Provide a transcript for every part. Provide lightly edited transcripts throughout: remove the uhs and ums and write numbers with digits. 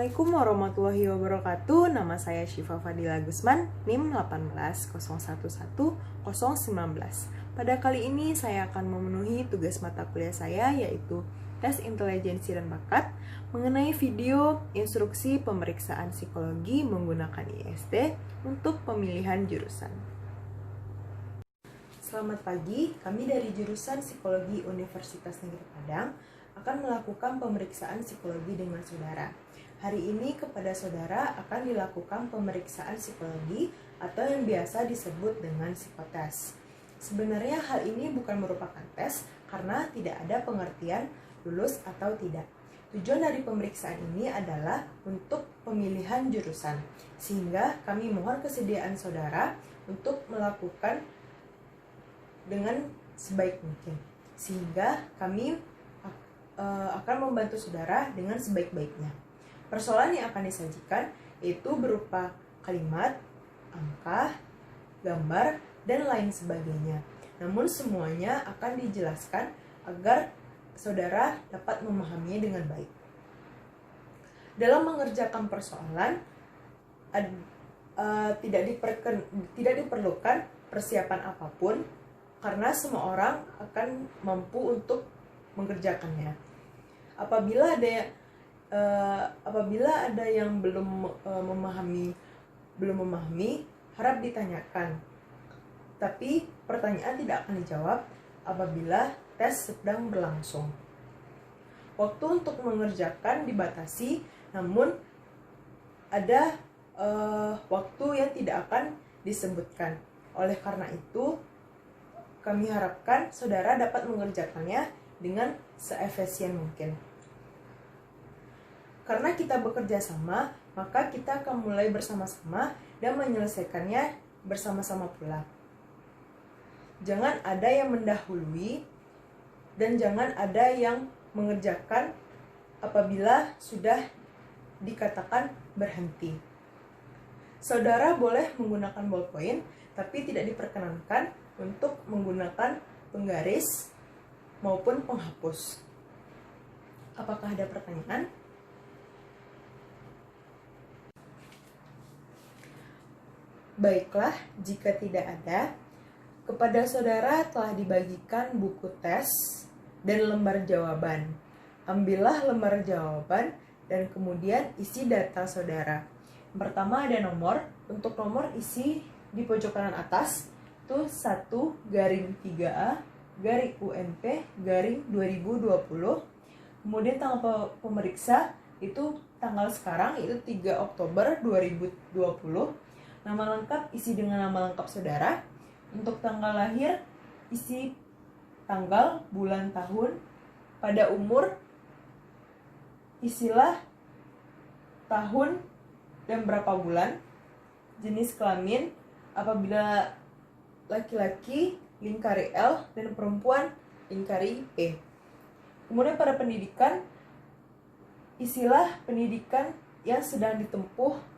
Assalamualaikum warahmatullahi wabarakatuh. Nama saya Syifa Fadila Gusman, NIM 180110019. Pada kali ini saya akan memenuhi tugas mata kuliah saya, yaitu tes intelijensi dan bakat mengenai video instruksi pemeriksaan psikologi menggunakan IST untuk pemilihan jurusan. Selamat pagi, kami dari jurusan Psikologi Universitas Negeri Padang akan melakukan pemeriksaan psikologi dengan saudara. Hari ini kepada saudara akan dilakukan pemeriksaan psikologi atau yang biasa disebut dengan psikotes. Sebenarnya hal ini bukan merupakan tes karena tidak ada pengertian lulus atau tidak. Tujuan dari pemeriksaan ini adalah untuk pemilihan jurusan, sehingga kami mohon kesediaan saudara untuk melakukan dengan sebaik mungkin, sehingga kami akan membantu saudara dengan sebaik-baiknya. Persoalan yang akan disajikan yaitu berupa kalimat, angka, gambar, dan lain sebagainya. Namun semuanya akan dijelaskan agar saudara dapat memahaminya dengan baik. Dalam mengerjakan persoalan tidak diperlukan persiapan apapun karena semua orang akan mampu untuk mengerjakannya. Apabila ada yang belum memahami, harap ditanyakan. Tapi pertanyaan tidak akan dijawab apabila tes sedang berlangsung. Waktu untuk mengerjakan dibatasi, namun ada waktu yang tidak akan disebutkan. Oleh karena itu, kami harapkan saudara dapat mengerjakannya dengan seefisien mungkin. Karena kita bekerja sama, maka kita akan mulai bersama-sama dan menyelesaikannya bersama-sama pula. Jangan ada yang mendahului dan jangan ada yang mengerjakan apabila sudah dikatakan berhenti. Saudara boleh menggunakan ballpoint, tapi tidak diperkenankan untuk menggunakan penggaris maupun penghapus. Apakah ada pertanyaan? Baiklah, jika tidak ada, kepada saudara telah dibagikan buku tes dan lembar jawaban. Ambillah lembar jawaban dan kemudian isi data saudara. Pertama ada nomor. Untuk nomor isi di pojok kanan atas itu 1-3A-UNP-2020. Kemudian tanggal pemeriksa itu tanggal sekarang, itu 3 Oktober 2020. Nama lengkap isi dengan nama lengkap saudara. Untuk tanggal lahir isi tanggal, bulan, tahun. Pada umur isilah tahun dan berapa bulan. Jenis kelamin apabila laki-laki lingkari L dan perempuan lingkari P. Kemudian pada pendidikan isilah pendidikan yang sedang ditempuh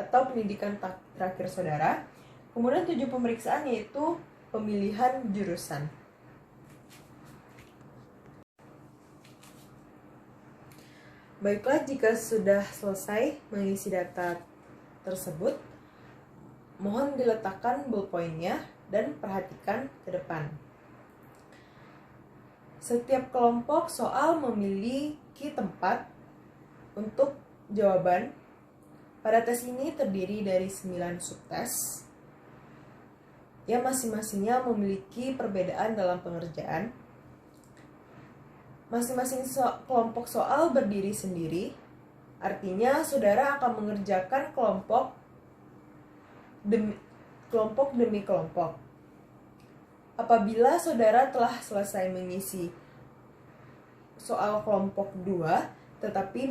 atau pendidikan terakhir saudara. Kemudian 7 pemeriksaan yaitu pemilihan jurusan. Baiklah, jika sudah selesai mengisi data tersebut, mohon diletakkan ballpoint-nya dan perhatikan ke depan. Setiap kelompok soal memiliki tempat untuk jawaban. Pada tes ini terdiri dari 9 subtes yang masing-masingnya memiliki perbedaan dalam pengerjaan. Masing-masing kelompok soal berdiri sendiri, artinya saudara akan mengerjakan kelompok demi kelompok. Apabila saudara telah selesai mengisi soal kelompok 2, tetapi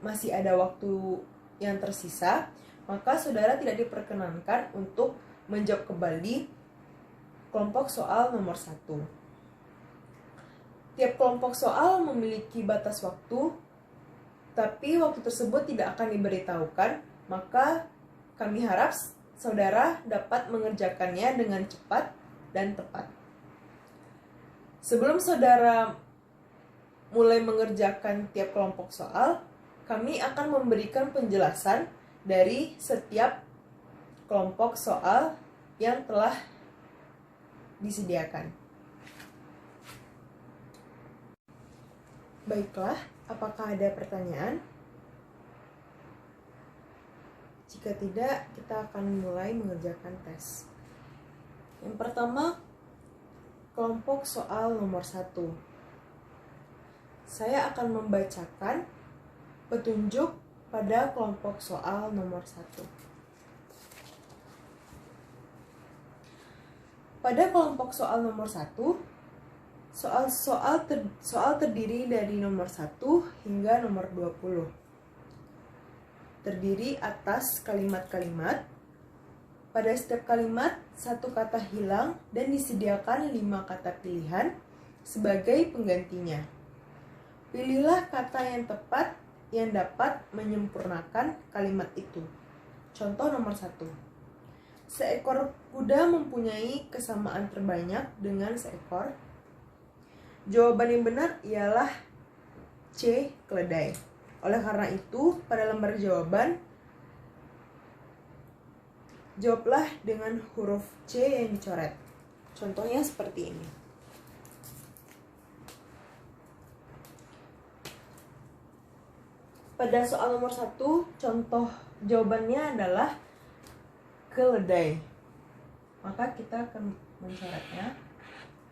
masih ada waktu yang tersisa, maka saudara tidak diperkenankan untuk menjawab kembali kelompok soal nomor 1. Tiap kelompok soal memiliki batas waktu, tapi waktu tersebut tidak akan diberitahukan, maka kami harap saudara dapat mengerjakannya dengan cepat dan tepat. Sebelum saudara mulai mengerjakan tiap kelompok soal, kami akan memberikan penjelasan dari setiap kelompok soal yang telah disediakan. Baiklah, apakah ada pertanyaan? Jika tidak, kita akan mulai mengerjakan tes. Yang pertama, kelompok soal nomor 1. Saya akan membacakan petunjuk pada kelompok soal nomor 1. Pada kelompok soal nomor 1, soal terdiri dari nomor 1 hingga nomor 20. Terdiri atas kalimat-kalimat. Pada setiap kalimat, satu kata hilang dan disediakan 5 kata pilihan sebagai penggantinya. Pilihlah kata yang tepat yang dapat menyempurnakan kalimat itu. Contoh nomor 1. Seekor kuda mempunyai kesamaan terbanyak dengan seekor. Jawaban yang benar ialah C. Keledai. Oleh karena itu, pada lembar jawaban, jawablah dengan huruf C yang dicoret. Contohnya seperti ini. Pada soal nomor 1, contoh jawabannya adalah keledai. Maka kita akan mencoretnya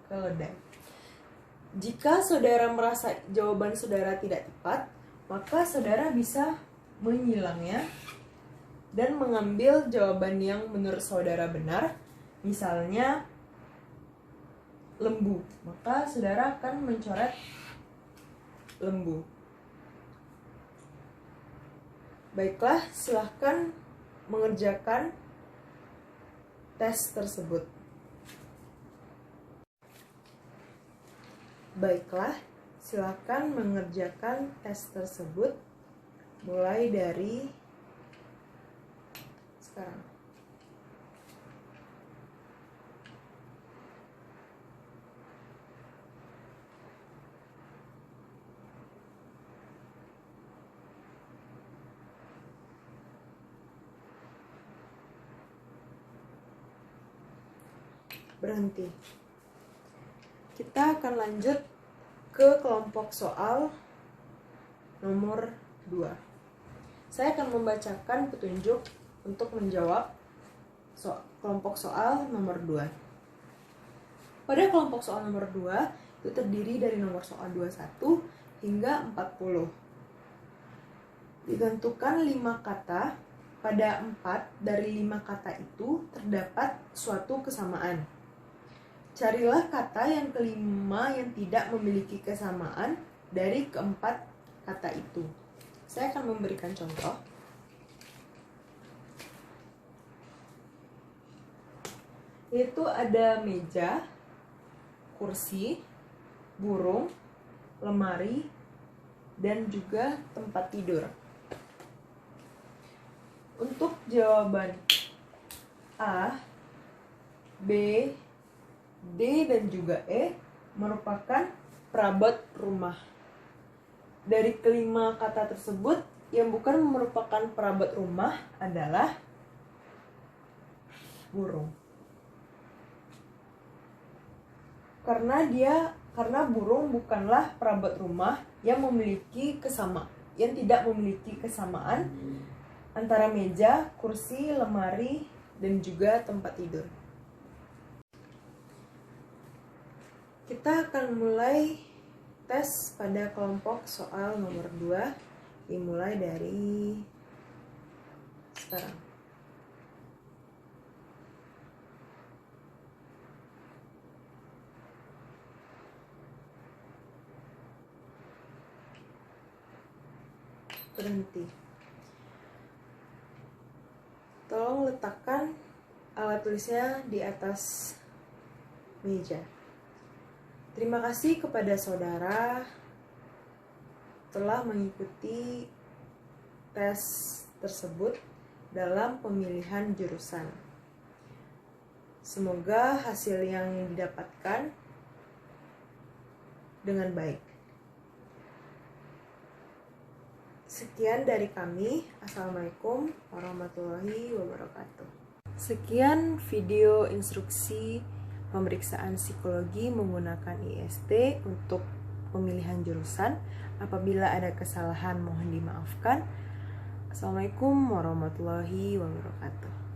keledai. Jika saudara merasa jawaban saudara tidak tepat, maka saudara bisa menyilangnya dan mengambil jawaban yang menurut saudara benar, misalnya lembu. Maka saudara akan mencoret lembu. Baiklah, silahkan mengerjakan tes tersebut. Baiklah, silakan mengerjakan tes tersebut mulai dari sekarang. Berhenti. Kita akan lanjut ke kelompok soal nomor 2. Saya akan membacakan petunjuk untuk menjawab kelompok soal nomor 2. Pada kelompok soal nomor 2, itu terdiri dari nomor soal 21 hingga 40. Ditentukan 5 kata, pada 4 dari 5 kata itu terdapat suatu kesamaan. Carilah kata yang kelima yang tidak memiliki kesamaan dari keempat kata itu. Saya akan memberikan contoh. Yaitu ada meja, kursi, burung, lemari, dan juga tempat tidur. Untuk jawaban A, B, D, dan juga E merupakan perabot rumah. Dari kelima kata tersebut, yang bukan merupakan perabot rumah adalah burung. Karena burung bukanlah perabot rumah yang tidak memiliki kesamaan antara meja, kursi, lemari, dan juga tempat tidur. Kita akan mulai tes pada kelompok soal nomor 2, dimulai dari sekarang. Berhenti. Tolong letakkan alat tulisnya di atas meja. Terima kasih kepada saudara telah mengikuti tes tersebut dalam pemilihan jurusan. Semoga hasil yang didapatkan dengan baik. Sekian. Sekian dari kami. Assalamualaikum warahmatullahi wabarakatuh. Sekian video instruksi pemeriksaan psikologi menggunakan IST untuk pemilihan jurusan. Apabila ada kesalahan mohon dimaafkan. Assalamualaikum warahmatullahi wabarakatuh.